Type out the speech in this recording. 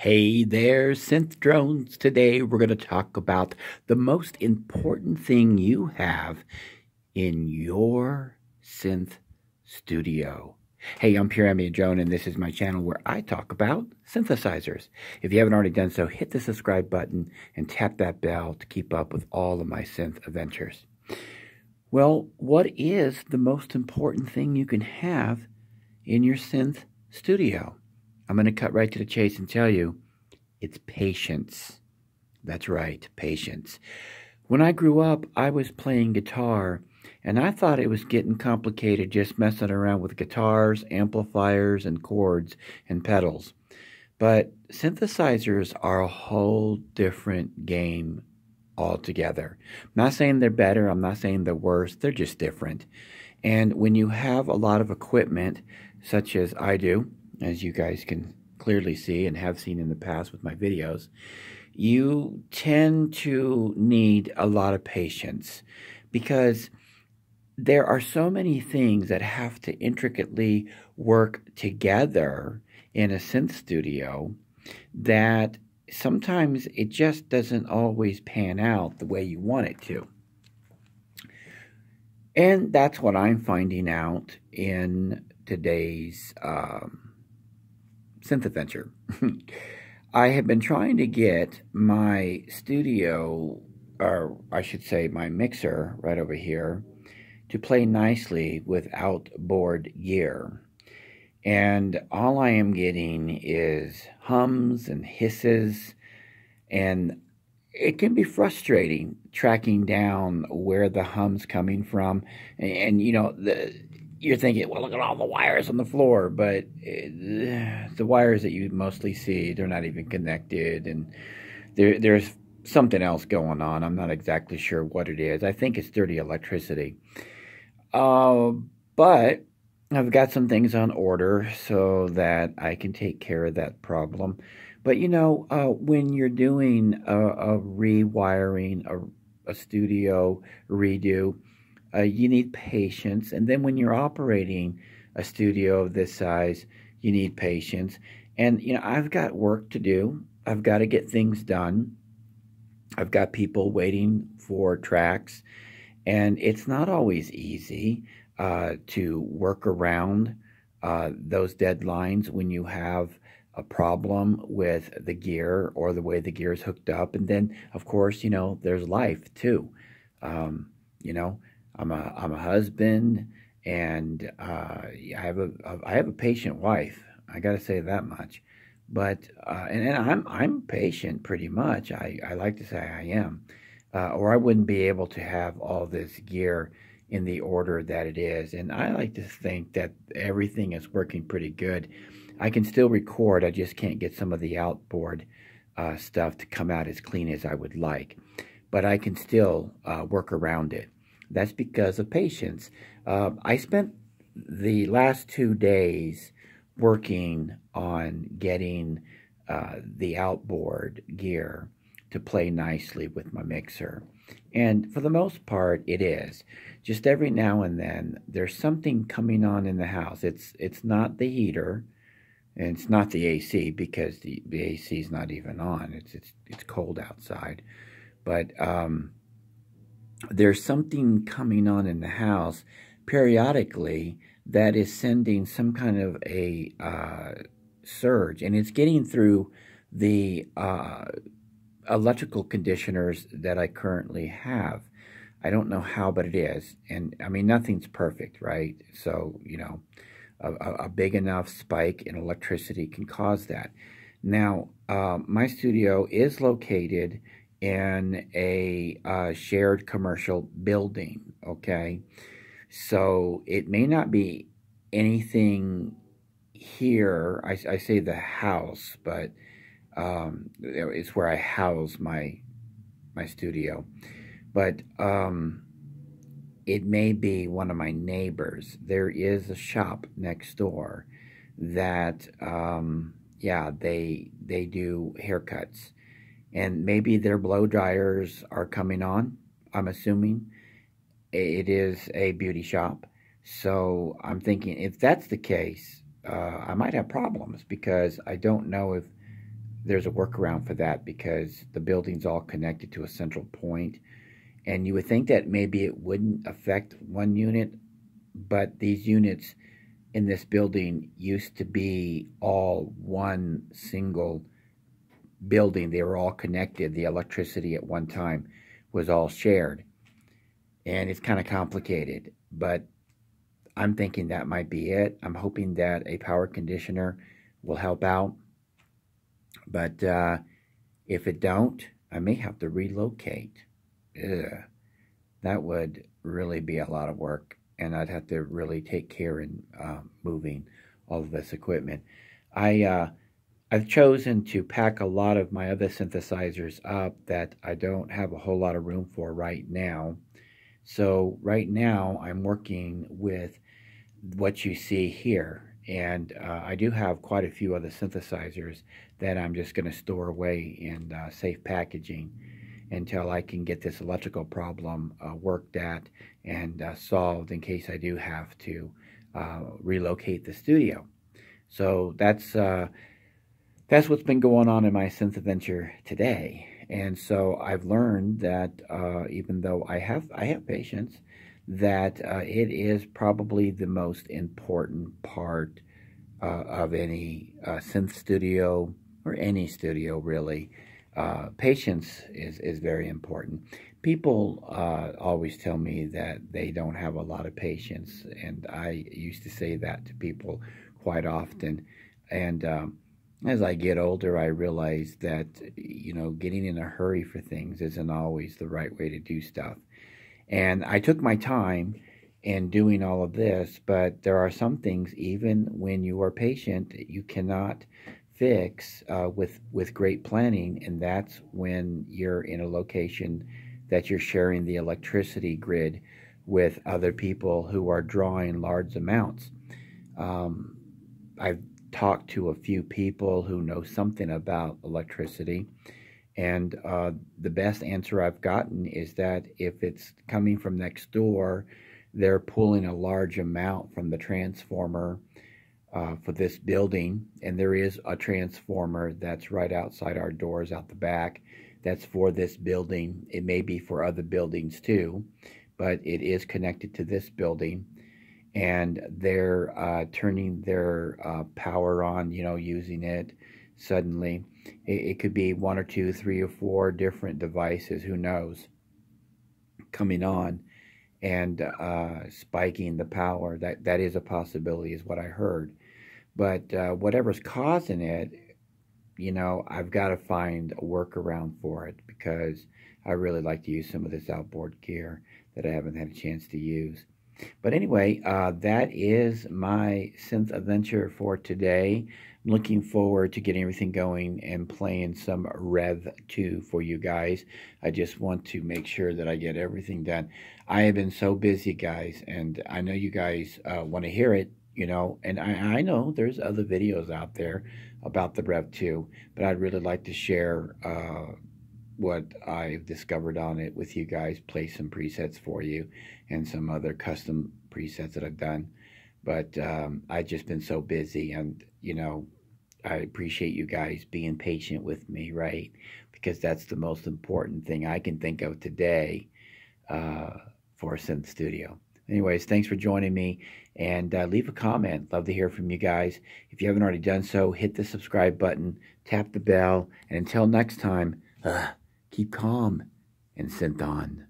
Hey there, synth drones. Today we're going to talk about the most important thing you have in your synth studio. Hey, I'm Pure Ambient Drone, and this is my channel where I talk about synthesizers. If you haven't already done so, hit the subscribe button and tap that bell to keep up with all of my synth adventures. Well, what is the most important thing you can have in your synth studio? I'm going to cut right to the chase and tell you, it's patience. That's right, patience. When I grew up, I was playing guitar, and I thought it was getting complicated just messing around with guitars, amplifiers, and chords and pedals. But synthesizers are a whole different game altogether. I'm not saying they're better, I'm not saying they're worse, they're just different. And when you have a lot of equipment, such as I do, as you guys can clearly see and have seen in the past with my videos, you tend to need a lot of patience because there are so many things that have to intricately work together in a synth studio that sometimes it just doesn't always pan out the way you want it to. And that's what I'm finding out in today's synth adventure. I have been trying to get my studio, or I should say my mixer right over here, to play nicely with outboard gear. And all I am getting is hums and hisses, and it can be frustrating tracking down where the hum's coming from. And you know, you're thinking, well, look at all the wires on the floor, but the wires that you mostly see, they're not even connected, and there's something else going on. I'm not exactly sure what it is. I think it's dirty electricity. But I've got some things on order so that I can take care of that problem. But you know, when you're doing a rewiring, a studio redo, you need patience. And then when you're operating a studio of this size, you need patience. And, you know, I've got work to do. I've got to get things done. I've got people waiting for tracks. And it's not always easy to work around those deadlines when you have a problem with the gear or the way the gear is hooked up. And then, of course, you know, there's life too. You know, I'm a husband, and I have a patient wife. I got to say that much. But and I'm patient pretty much. I like to say I am, or I wouldn't be able to have all this gear in the order that it is. And I like to think that everything is working pretty good. I can still record. I just can't get some of the outboard stuff to come out as clean as I would like. But I can still work around it. That's because of patience. I spent the last 2 days working on getting the outboard gear to play nicely with my mixer. And for the most part, it is. Just every now and then, there's something coming on in the house. It's not the heater, and it's not the AC, because the AC is not even on. It's cold outside. But there's something coming on in the house periodically that is sending some kind of a surge, and it's getting through the electrical conditioners that I currently have. I don't know how, but it is. And I mean, nothing's perfect, right? So, you know, a big enough spike in electricity can cause that. Now, my studio is located in a shared commercial building, okay? So it may not be anything here. I say the house, but it's where I house my studio. But it may be one of my neighbors. There is a shop next door that, yeah, they do haircuts. And maybe their blow dryers are coming on, I'm assuming. It is a beauty shop. So I'm thinking, if that's the case, I might have problems, because I don't know if there's a workaround for that because the building's all connected to a central point. And you would think that maybe it wouldn't affect one unit, but these units in this building used to be all one single building. They were all connected. The electricity at one time was all shared. And it's kind of complicated, but I'm thinking that might be it. I'm hoping that a power conditioner will help out. But if it don't, I may have to relocate. Ugh. That would really be a lot of work, and I'd have to really take care in moving all of this equipment. I've chosen to pack a lot of my other synthesizers up that I don't have a whole lot of room for right now. So right now I'm working with what you see here. And I do have quite a few other synthesizers that I'm just going to store away in safe packaging until I can get this electrical problem worked at and solved in case I do have to relocate the studio. So that's what's been going on in my synth adventure today. And so I've learned that even though I have patience, that it is probably the most important part of any synth studio or any studio really. Patience is very important. People always tell me that they don't have a lot of patience, and I used to say that to people quite often. And as I get older, I realize that, you know, getting in a hurry for things isn't always the right way to do stuff. And I took my time in doing all of this, but there are some things, even when you are patient, you cannot fix with great planning, and that's when you're in a location that you're sharing the electricity grid with other people who are drawing large amounts. I've talked to a few people who know something about electricity, and the best answer I've gotten is that if it's coming from next door, they're pulling a large amount from the transformer for this building, and there is a transformer that's right outside our doors out the back that's for this building. It may be for other buildings too, but it is connected to this building, and they're turning their power on, you know, using it suddenly. It could be 1 or 2, 3 or 4 different devices, who knows, coming on and spiking the power. That is a possibility, is what I heard. But whatever's causing it, you know, I've got to find a workaround for it, because I really like to use some of this outboard gear that I haven't had a chance to use. But anyway, that is my synth adventure for today. I'm looking forward to getting everything going and playing some Rev 2 for you guys. I just want to make sure that I get everything done. I have been so busy, guys, and I know you guys want to hear it, you know, and I know there's other videos out there about the Rev 2, but I'd really like to share what I've discovered on it with you guys, play some presets for you and some other custom presets that I've done. But I've just been so busy, and, you know, I appreciate you guys being patient with me, right? Because that's the most important thing I can think of today for a synth studio. Anyways, thanks for joining me, and leave a comment. Love to hear from you guys. If you haven't already done so, hit the subscribe button, tap the bell, and until next time, keep calm and synth on.